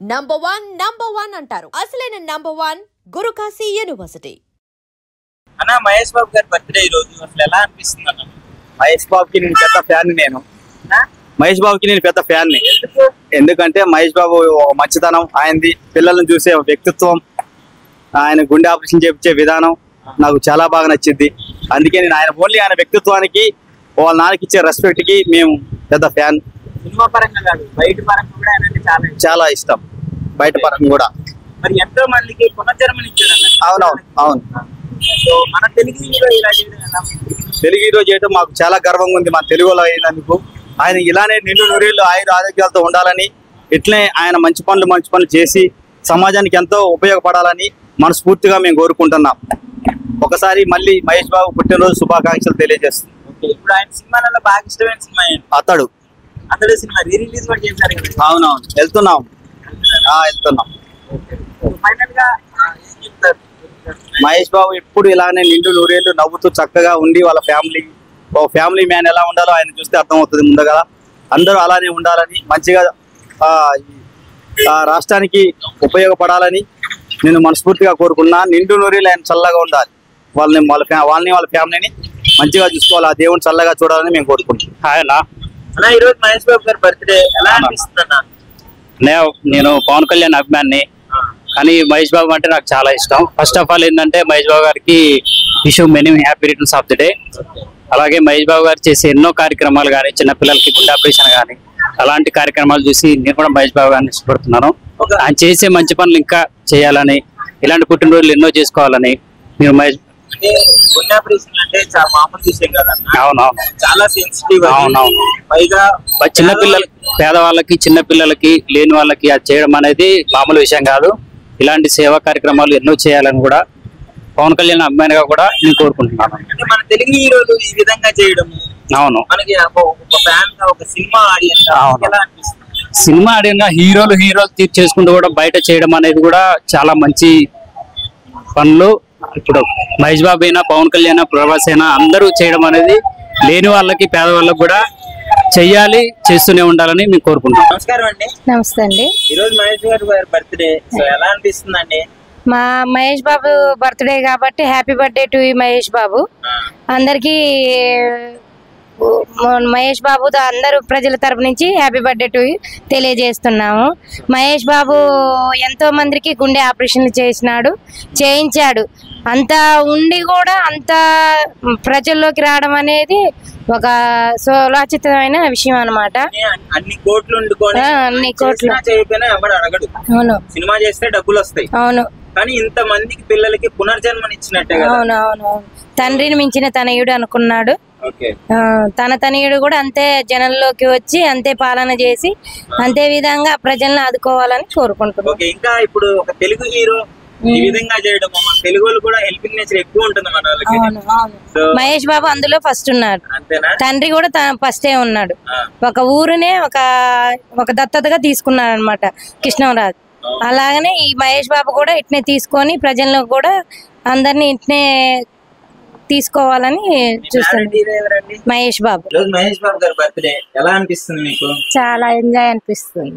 Number 1 అంటారు. అసలైన number 1 Guru Kashi university. అన్న మహేష్ బాబు గారి బర్త్డే ఈ రోజు అసలు ఎలా అనిపిస్తుంది అన్న? మహేష్ బాబుకి నేను పెద్ద ఫ్యాన్. మహేష్ బాబుకి నేను పెద్ద ఫ్యాన్. ఎందుకంటే మహేష్ బాబు మంచితనం, ఆయనది పిల్లలను చూసే వ్యక్తిత్వం, ఆయన గుండె ఆపరేషన్ చేయించే విధానం నాకు చాలా బాగా నచ్చింది. అందుకే నేను ఆయన వ్యక్తిత్వానికి వాళ్ళ నాన్నకి ఇచ్చే రెస్పెక్ట్ కి మేము పెద్ద ఫ్యాన్. సినిమా పరంగా కాదు, బయట పరంగా కూడా ఆయన చాలా ఇష్టం. బయట పరంగా కూడా మరి ఎంతో మందికి పునర్జన్మని ఇచ్చాడు. అవును. సో మన తెలుగు హీరో ఇలా చేయడం ఎలా? తెలుగు హీరో చేయడం మాకు చాలా గర్వంగా ఉంది. మా తెలుగులో అయినందుకు ఆయన ఇలానే నిండు నూరేళ్ళు ఆరోగ్యాలతో ఉండాలని, ఇట్లనే ఆయన మంచి పనులు చేసి సమాజానికి ఎంతో ఉపయోగపడాలని మనస్ఫూర్తిగా మేము కోరుకుంటున్నాం. ఒకసారి మళ్ళీ మహేష్ బాబు పుట్టినరోజు శుభాకాంక్షలు తెలియజేస్తుంది. ఇప్పుడు ఆయన సినిమాలలో బాగా ఇష్టమైన సినిమా ఏంటి? అతడు సినిమా రిలీజ్ కూడా చేశారు కదా? అవునవును, వెళ్తున్నాం. ఫైనల్ గా ఏం చెప్తారు? మహేష్ బాబు ఎప్పుడు ఇలానే నిండు నూరేళ్ళు నవ్వుతూ చక్కగా ఉండి వాళ్ళ ఫ్యామిలీ మ్యాన్ ఎలా ఉండాలో ఆయన చూస్తే అర్థమవుతుంది. ముందుగా అందరూ అలానే ఉండాలని, మంచిగా రాష్ట్రానికి ఉపయోగపడాలని నేను మనస్ఫూర్తిగా కోరుకున్నా. నిండు నూరేళ్ళు ఆయన చల్లగా ఉండాలి, వాళ్ళ ఫ్యామిలీని మంచిగా చూసుకోవాలి, ఆ దేవుని చల్లగా చూడాలని మేము కోరుకుంటున్నాం. ఈ రోజు మహేష్ బాబు గారి బర్త్డే ఎలా అనిపిస్తుంది అన్న? నేను పవన్ కళ్యాణ్ అభిమాని, కానీ మహేష్ బాబు అంటే నాకు చాలా ఇష్టం. ఫస్ట్ ఆఫ్ ఆల్ ఏంటంటే మహేష్ బాబు గారికి wish many happy returns of the day. అలాగే మహేష్ బాబు గారు చేసే ఎన్నో కార్యక్రమాలు కానీ, చిన్నపిల్లలకి గుండె ఆపరేషన్ కానీ అలాంటి కార్యక్రమాలు చూసి నేను కూడా మహేష్ బాబు గారిని ఇష్టపడుతున్నాను. ఆయన చేసే మంచి పనులు ఇంకా చేయాలని, ఇలాంటి పుట్టినరోజులు ఎన్నో చేసుకోవాలని నేను మహేష్ అవునవును చాలా సెన్సిటివ్. అవునవును, పైగా పేదవాళ్ళకి చిన్నపిల్లలకి లేని వాళ్ళకి అది చేయడం అనేది మామూలు విషయం కాదు. ఇలాంటి సేవా కార్యక్రమాలు ఎన్నో చేయాలని కూడా పవన్ కళ్యాణ్ అభిమానిగా కూడా నేను కోరుకుంటున్నాను. మన తెలుగు హీరోలు ఈ విధంగా చేయడం అవును, మనకి ఒక సినిమా ఆడియన్స్ ఎలా అనిపిస్తుంది? సినిమా ఆడియన్గా హీరోలు చేసుకుంటూ కూడా బయట చేయడం అనేది కూడా చాలా మంచి పనులు. ఇప్పుడు మహేష్ బాబు అయినా, పవన్ కళ్యాణ్, ప్రభాస్ అయినా అందరూ చేయడం అనేది లేని వాళ్ళకి పేదవాళ్ళకి కూడా చెయ్యాలి, చేస్తూనే ఉండాలని మేము కోరుకుంటున్నాం. నమస్కారం అండి. నమస్తే అండి. ఈ రోజు మహేష్ గారి బర్త్డే, సో ఎలా అనిపిస్తుంది అండి? మా మహేష్ బాబు బర్త్డే కాబట్టి happy birthday to Mahesh Babu. అందరికి మహేష్ బాబు అందరూ ప్రజల తరపు నుంచి హ్యాపీ బర్త్డే టు తెలియజేస్తున్నాము. మహేష్ బాబు ఎంతో మందికి గుండె ఆపరేషన్లు చేయించాడు. అంత ఉండి కూడా అంత ప్రజల్లోకి రావడం అనేది ఒక సులాచితమైన విషయం అన్నమాట. అన్ని కోట్లు అవును, సినిమా చేస్తే డబ్బులు వస్తాయి. అవును, కానీ ఇంత మందికి పిల్లలకి పునర్జన్మనిచ్చినట్టే. అవునవును, తండ్రిని మించిన తనయుడు అనుకున్నాడు. తన తనయుడు కూడా అంతే జనంలోకి వచ్చి అంతే పాలన చేసి అంతే విధంగా ప్రజలను ఆదుకోవాలని కోరుకుంటున్నాం. ఇంకా ఇప్పుడు ఒక తెలుగు హీరో ఈ విధంగా చేయడం, మన తెలుగు వాళ్ళు కూడా హెల్పింగ్ నేచర్ ఎక్కువ ఉంటుంది మన వాళ్ళకి. మహేష్ బాబు అందులో ఫస్ట్ ఉన్నాడు, తండ్రి కూడా ఫస్టే ఉన్నాడు. ఒక ఊరునే ఒక దత్తతగా తీసుకున్నాడు అనమాట కృష్ణరాజు. అలాగనే ఈ మహేష్ బాబు కూడా ఇట్నే తీసుకొని ప్రజల్లో కూడా అందరినీ ఇట్నే తీసుకోవాలని చూస్తాను. మహేష్ బాబు గారి బర్త్డే ఎలా అనిపిస్తుంది మీకు? చాలా ఎంజాయ్ అనిపిస్తుంది.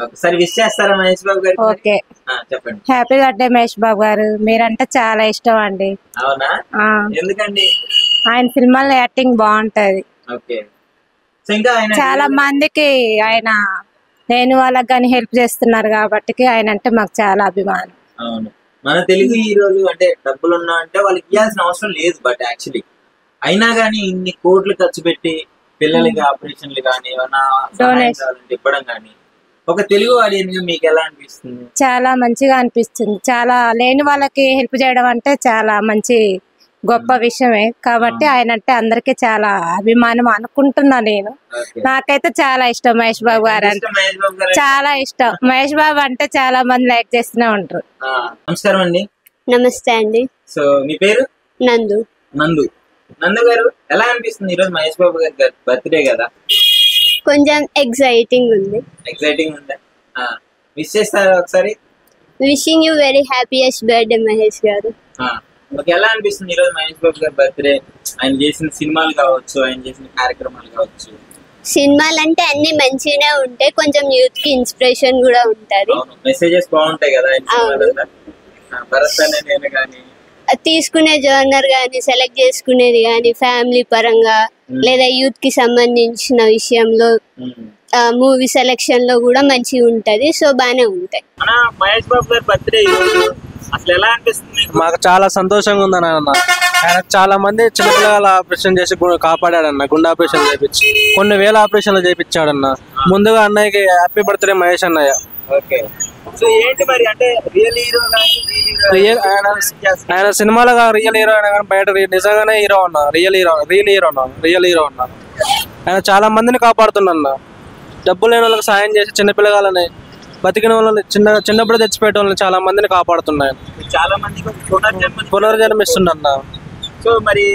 ఒకసారి విష్ చేస్తారా మహేష్ బాబు గారు? ఓకే, చెప్పండి. హ్యాపీ బర్త్డే మహేష్ బాబు గారు, మీరంటే చాలా ఇష్టం అండి. అవునా? ఎందుకండి? ఆయన సినిమాల్లో యాక్టింగ్ బాగుంటది. ఓకే, ఇంకా చాలా మందికి ఆయన లేని వాళ్ళకి కానీ హెల్ప్ చేస్తున్నారు కాబట్టి ఆయన అంటే మాకు చాలా అభిమానం. అవును, మన తెలుగు హీరోలు అంటే డబ్బులు ఉన్నా అంటే వాళ్ళకి ఇవ్వాల్సిన అవసరం లేదు. బట్ యాక్చువల్లీ అయినా కానీ ఇన్ని కోట్లు ఖర్చు పెట్టి పిల్లలకి ఆపరేషన్లు కానీ ఇవ్వడం కానీ ఒక తెలుగు ఆడియన్స్ మీకు ఎలా అనిపిస్తుంది? చాలా మంచిగా అనిపిస్తుంది. చాలా లేని వాళ్ళకి హెల్ప్ చేయడం అంటే చాలా మంచి గొప్ప విషయమే కాబట్టి ఆయన అంటే అందరికి చాలా అభిమానం అనుకుంటున్నా నేను. నాకైతే చాలా ఇష్టం మహేష్ బాబు గారు అంటే, చాలా ఇష్టం. మహేష్ బాబు అంటే చాలా మంది లైక్ చేస్తూనే ఉంటారు. నమస్కారం అండి. నమస్తే అండి. సో మీ పేరు? నందు. నందు గారు, ఎలా అనిపిస్తుంది ఈరోజు మహేష్ బాబు గారి బర్త్డే కదా? కొంచెం ఎక్సైటింగ్ ఉంది. విష్ చేస్తారా ఒకసారి? Wishing you very happiest birthday Mahesh గారు. ఎలా అనిపిస్తుంది ఈరోజు మహేష్ బాబు గారి బర్త్డే? ఆయన చేసిన సినిమాలు కావచ్చు, ఆయన చేసిన కార్యక్రమాలు కావచ్చు, సినిమాలు అంటే అన్ని మంచిగానే ఉంటాయి, కొంచెం యూత్ కి ఇన్స్పిరేషన్ కూడా ఉంటది. మెసేజెస్ బాగుంటాయి కదా భరత్ అనే నేను కానీ తీసుకునే జోనర్ గానీ సెలెక్ట్ చేసుకునేది గానీ ఫ్యామిలీ పరంగా లేదా యూత్ కి సంబంధించిన విషయంలో మూవీ సెలెక్షన్ లో కూడా మంచిగా ఉంటది. సో బానే ఉంటాయి. మహేష్ బాబు గారి బర్త్డే అసలు ఎలా అనిపిస్తుంది? మాకు చాలా సంతోషంగా ఉందని అన్న. ఆయన చాలా మంది చిన్నపిల్లల ఆపరేషన్ చేసి కాపాడాడన్న, గుండె ఆపరేషన్ చేయించి కొన్ని వేల ఆపరేషన్లు చేయించాడన్న. ముందుగా అన్నయ్యకి హ్యాపీ బర్త్డే మహేష్ అన్నయ్య. సో ఏంటి మరి అంటే రియల్ హీరో ఆయన సినిమాలో రియల్ హీరో అయినా కానీ బయట నిజంగానే హీరో అన్న, రియల్ హీరో అన్న. ఆయన చాలా మందిని కాపాడుతున్నా. డబ్బు లేని వాళ్ళకి సాయం చేసి చిన్నపిల్లగాలని బతికిన వాళ్ళని చిన్నప్పుడు తెచ్చిపెట్టే వాళ్ళని చాలా మందిని కాపాడుతున్నాయి. చాలా మందికి పునర్జన్మిస్తున్నా. సో మరి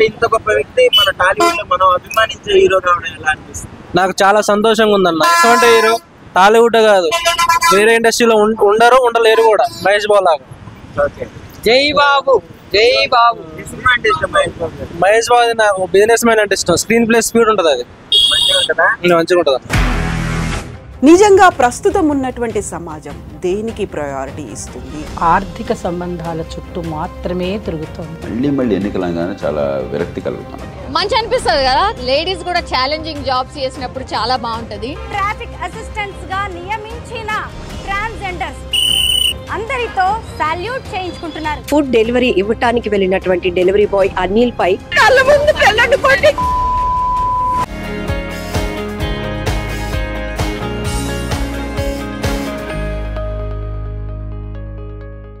ఇంత గొప్ప వ్యక్తి మన టాలీవుడ్ లో మనం అభిమానించే హీరో కావడం ఎలా అనిపిస్తుంది? నాకు చాలా సంతోషంగా ఉందన్న. ఇటువంటి హీరో టాలీవుడ్ కాదు వేరే ఇండస్ట్రీలో ఉండలేరు కూడా మహేష్ బాబు లాగా. జై బాబు జై బాబు. మహేష్ బాబు నాకు బిజినెస్ మ్యాన్ అంటే ఇష్టం. స్క్రీన్ ప్లే స్పీడ్ ఉంటుంది, అది మంచిగా ఉంటుంది. నిజంగా ప్రస్తుతం ఉన్నటువంటి సమాజం దేనికి ప్రయారిటీ ఇస్తుంది? ఆర్థిక సంబంధాల చుట్టూ మాత్రమే తిరుగుతుంది. మళ్ళీ ఎన్నికలంగానే చాలా విరక్తి కలుగుతాం. మంచి అనిపిస్తుంది కదా, లేడీస్ కూడా ఛాలెంజింగ్ జాబ్స్ చేసినప్పుడు చాలా బాగుంటది. ట్రాఫిక్ అసిస్టెంట్స్ గా నియమించిన ట్రాన్స్జెండర్స్ అందరితో సాల్యూట్ చేయించుకుంటున్నారు. ఫుడ్ డెలివరీ ఇవ్వటానికి వెళ్ళినటువంటి డెలివరీ బాయ్ అనిల్ పై కళ్ళ ముందు